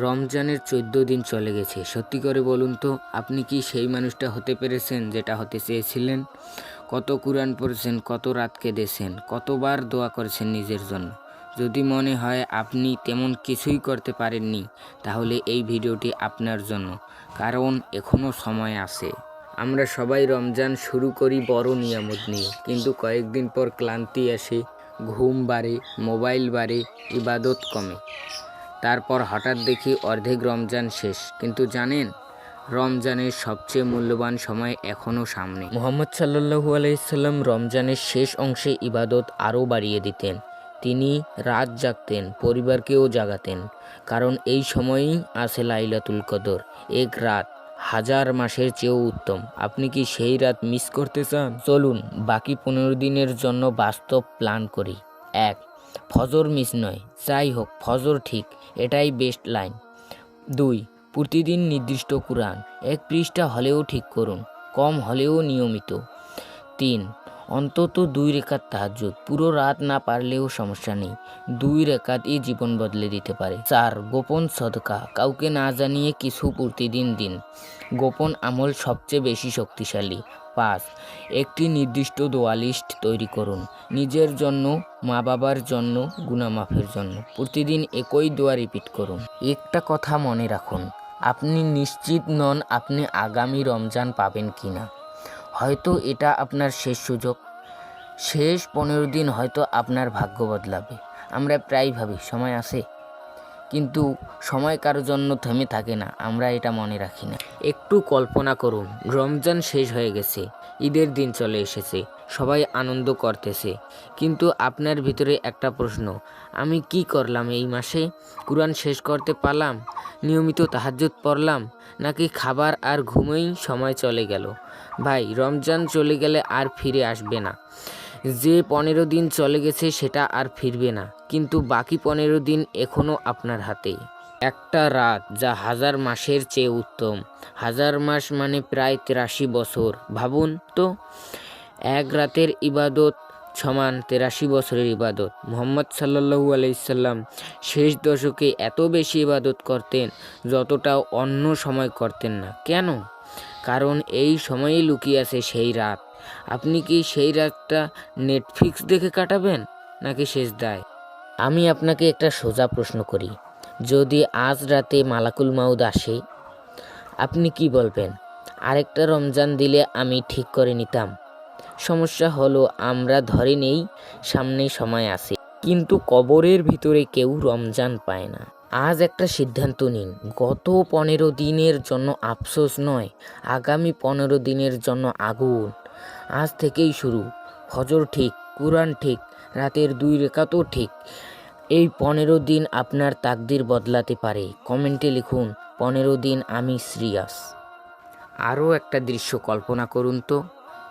রমজানের ১৪ দিন চলে গেছে। সত্যি করে বলুন তো, আপনি কি সেই মানুষটা হতে পেরেছেন যেটা হতে চেয়েছিলেন? কত কুরআন পড়েছেন, কত রাত কেঁদেছেন, কতবার দোয়া করেছেন নিজের জন্য? যদি মনে হয় আপনি তেমন কিছুই করতে পারেননি, তাহলে এই ভিডিওটি আপনার জন্য, কারণ এখনও সময় আছে। আমরা সবাই রমজান শুরু করি বড় নিয়ামত নিয়ে, কিন্তু কয়েকদিন পর ক্লান্তি আসে, ঘুম বাড়ে, মোবাইল বাড়ে, ইবাদত কমে। তারপর হঠাৎ দেখি অর্ধেক রমজান শেষ। কিন্তু জানেন, রমজানের সবচেয়ে মূল্যবান সময় এখনও সামনে। মুহাম্মদ সাল্লাল্লাহু আলাইহি রমজানের শেষ অংশে ইবাদত আরও বাড়িয়ে দিতেন। তিনি রাত জাগতেন, পরিবারকেও জাগাতেন, কারণ এই সময়ই আছে লাইলাতুল কদর। এক রাত হাজার মাসের চেয়েও উত্তম। আপনি কি সেই রাত মিস করতে চান? চলুন বাকি 15 দিনের জন্য বাস্তব প্ল্যান করি। 1. ফজর মিস নয়, যাই হোক ফজর ঠিক, এটাই বেস্ট লাইন। 2. প্রতিদিন নির্দিষ্ট কুরআন 1 পৃষ্ঠা হলেও ঠিক করুন, কম হলেও নিয়মিত। 3. অন্তত 2 রাকাত তাহাজ্জুদ, পুরো রাত না পারলেও সমস্যা নেই, 2 রাকাতই জীবন বদলে দিতে পারে। 4. গোপন সদকা, কাউকে না জানিয়ে কিছু প্রতিদিন দিন, গোপন আমল সবচেয়ে বেশি শক্তিশালী। 5. একটি নির্দিষ্ট দোয়া লিস্ট তৈরি করুন, নিজের জন্য, মা বাবার জন্য, গুনাহ মাফের জন্য। প্রতিদিন একই দোয়া রিপিট করুন। একটা কথা মনে রাখুন, আপনি নিশ্চিত নন আপনি আগামী রমজান পাবেন কিনা। হয়তো এটা আপনার শেষ সুযোগ, শেষ 15 দিন হয়তো আপনার ভাগ্য বদলাবে। আমরা প্রায় ভাবি সময় আছে, কিন্তু সময় কারোর জন্য থেমে থাকে না, আমরা এটা মনে রাখি না। একটু কল্পনা করুন, রমজান শেষ হয়ে গেছে, ঈদের দিন চলে এসেছে, সবাই আনন্দ করতেছে, কিন্তু আপনার ভিতরে একটা প্রশ্ন, আমি কি করলাম এই মাসে? কুরআন শেষ করতে পারলাম, নিয়মিত তাহাজ্জুদ পড়লাম, নাকি খাবার আর ঘুমেই সময় চলে গেল? ভাই, রমজান চলে গেলে আর ফিরে আসবে না। যে 15 দিন চলে গেছে সেটা আর ফিরবে না, কিন্তু বাকি 15 দিন এখনও আপনার হাতে। একটা রাত যা হাজার মাসের চেয়ে উত্তম। হাজার মাস মানে প্রায় 83 বছর। ভাবুন তো, এক রাতের ইবাদত সমান 83 বছরের ইবাদত। মুহাম্মদ সাল্লাল্লাহু আলাইহি সাল্লাম শেষ দশকে এত বেশি ইবাদত করতেন যতটা অন্য সময় করতেন না। কেন? কারণ এই সময়েই লুকিয়ে আছে সেই রাত। আপনি কি সেই রাতটা নেটফ্লিক্স দেখে কাটাবেন, নাকি সেজদায়? আমি আপনাকে একটা সোজা প্রশ্ন করি, যদি আজ রাতে মালাকুল মাউত আসে, আপনি কি বলবেন? আরেকটা রমজান দিলে আমি ঠিক করে নিতাম। সমস্যা হলো আমরা ধরে নেই সামনে সময় আছে, কিন্তু কবরের ভিতরে কেউ রমজান পায় না। আজ একটা সিদ্ধান্ত নিন, গত 15 দিনের জন্য আফসোস নয়, আগামী 15 দিনের জন্য আগুন। আজ থেকেই শুরু। ফজর ঠিক, কুরআন ঠিক, রাতের 2 রাকাতও ঠিক। এই 15 দিন আপনার তাকদির বদলাতে পারে। কমেন্টে লিখুন, 15 দিন আমি সিরিয়াস। আরও একটা দৃশ্য কল্পনা করুন তো,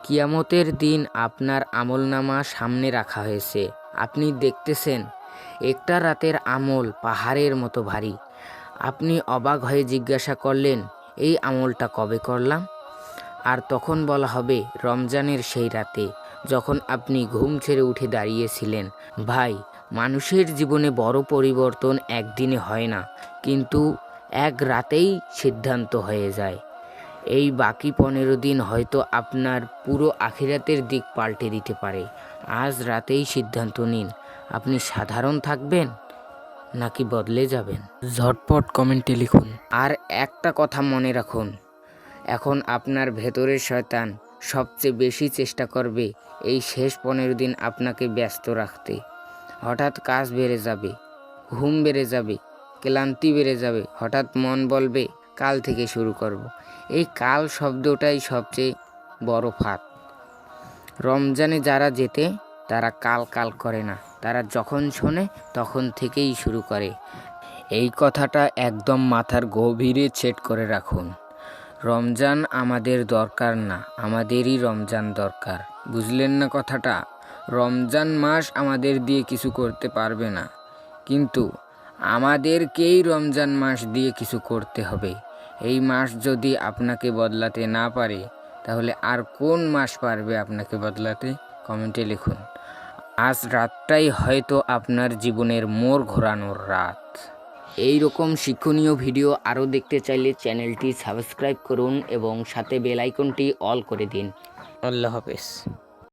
কিয়ামতের দিন আপনার আমলনামা সামনে রাখা হয়েছে, আপনি দেখতেছেন একটা রাতের আমল পাহাড়ের মতো ভারী। আপনি অবাক হয়ে জিজ্ঞাসা করলেন, এই আমলটা কবে করলাম? আর তখন বলা হবে রমজানের সেই রাতে, যখন আপনি ঘুম ছেড়ে উঠে দাঁড়িয়েছিলেন। ভাই, মানুষের জীবনে বড় পরিবর্তন একদিনে হয় না, কিন্তু এক রাতেই সিদ্ধান্ত হয়ে যায়। এই বাকি 15 দিন হয়তো আপনার পুরো আখিরাতের দিক পাল্টে দিতে পারে। আজ রাতেই সিদ্ধান্ত নিন, আপনি সাধারণ থাকবেন নাকি বদলে যাবেন? ঝটপট কমেন্টে লিখুন। আর একটা কথা মনে রাখুন, এখন আপনার ভেতরের শয়তান সবচেয়ে বেশি চেষ্টা করবে এই শেষ 15 দিন আপনাকে ব্যস্ত রাখতে। হঠাৎ কাজ বেড়ে যাবে, ঘুম বেড়ে যাবে, ক্লান্তি বেড়ে যাবে, হঠাৎ মন বলবে কাল থেকে শুরু করব। এই কাল শব্দটাই সবচেয়ে বড় ফাঁদ। রমজানে যারা জেতে তারা কাল কাল করে না, তারা যখন শোনে তখন থেকেই শুরু করে। এই কথাটা একদম মাথার গভীরে সেট করে রাখুন। রমজান আমাদের দরকার না, আমাদেরই রমজান দরকার। বুঝলেন না কথাটা? রমজান মাস আমাদের দিয়ে কিছু করতে পারবে না, কিন্তু আমাদেরকেই রমজান মাস দিয়ে কিছু করতে হবে। এই মাস যদি আপনাকে বদলাতে না পারে, তাহলে আর কোন মাস পারবে আপনাকে বদলাতে? কমেন্টে লিখুন। আজ রাতটাই হয়তো আপনার জীবনের মোড় ঘোরানোর রাত। এই রকম শিক্ষণীয় ভিডিও আরও দেখতে চাইলে চ্যানেলটি সাবস্ক্রাইব করুন এবং সাথে বেল আইকনটি অল করে দিন। আল্লাহ হাফেজ।